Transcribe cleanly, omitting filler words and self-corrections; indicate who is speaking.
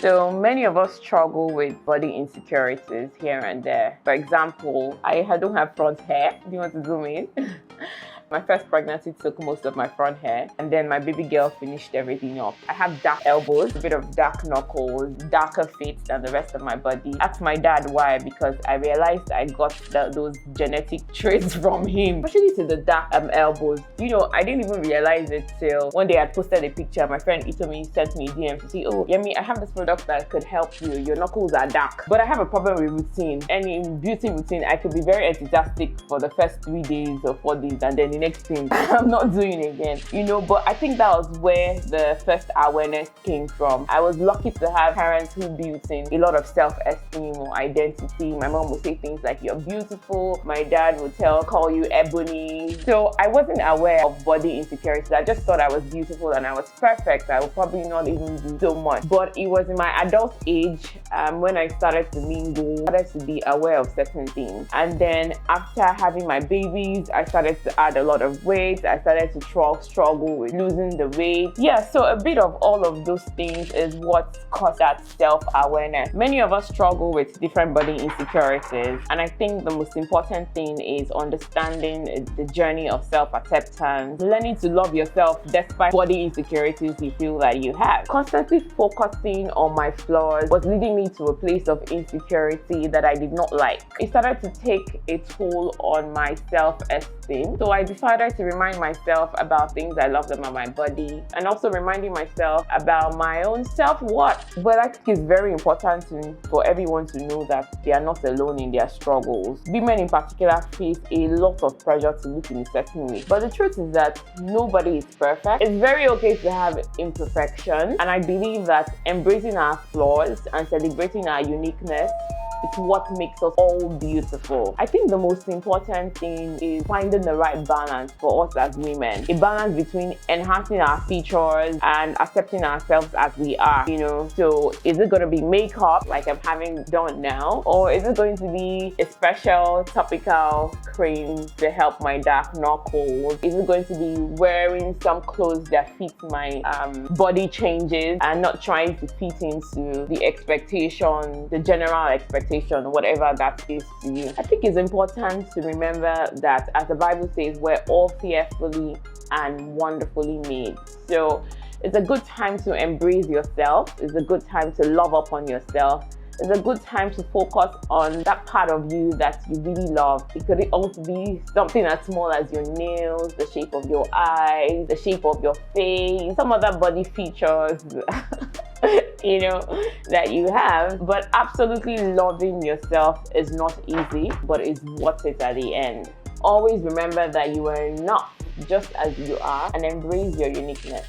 Speaker 1: So many of us struggle with body insecurities here and there. For example, I don't have front hair. Do you want to zoom in? My first pregnancy took most of my front hair, and then my baby girl finished everything up. I have dark elbows, a bit of dark knuckles, darker feet than the rest of my body. Asked my dad why, because I realized I got those genetic traits from him, especially to the dark elbows. You know, I didn't even realize it till one day I posted a picture. My friend Itomi sent me a DM to say, "Oh, Yemi, I have this product that could help you. Your knuckles are dark." But I have a problem with routine. Any beauty routine, I could be very enthusiastic for the first 3 days or 4 days, and then the next thing I'm not doing it again, you know. But I think that was where the first awareness came from. I was lucky to have parents who built in a lot of self-esteem or identity. My mom would say things like, "You're beautiful." My dad would call you ebony. So I wasn't aware of body insecurity. I just thought I was beautiful and I was perfect. I would probably not even do so much. But it was in my adult age when I started to mingle, started to be aware of certain things. And then after having my babies, I started to add a lot of weight. I started to struggle with losing the weight. Yeah, so a bit of all of those things is what caused that self-awareness. Many of us struggle with different body insecurities, and I think the most important thing is understanding the journey of self-acceptance, learning to love yourself despite body insecurities you feel that you have. Constantly focusing on my flaws was leading me to a place of insecurity that I did not like. It started to take a toll on my self-esteem, so I decided to remind myself about things I loved about my body, and also reminding myself about my own self-worth. But I think it's very important for everyone to know that they are not alone in their struggles. Women in particular face a lot of pressure to look in a certain way, but the truth is that nobody is perfect. It's very okay to have imperfection, and I believe that embracing our flaws and celebrating our uniqueness, it's what makes us all beautiful. I think the most important thing is finding the right balance for us as women. A balance between enhancing our features and accepting ourselves as we are, you know. So is it going to be makeup like I'm having done now? Or is it going to be a special topical cream to help my dark knuckles? Is it going to be wearing some clothes that fit my body changes and not trying to fit into the expectation, the general expectation, whatever that is to you? I think it's important to remember that, as the Bible says, we're all fearfully and wonderfully made. So it's a good time to embrace yourself. It's a good time to love up on yourself. It's a good time to focus on that part of you that you really love. It could also be something as small as your nails, the shape of your eyes, the shape of your face, some other body features you know, that you have. But absolutely loving yourself is not easy, but it's worth it at the end. Always remember that you are enough just as you are, and embrace your uniqueness.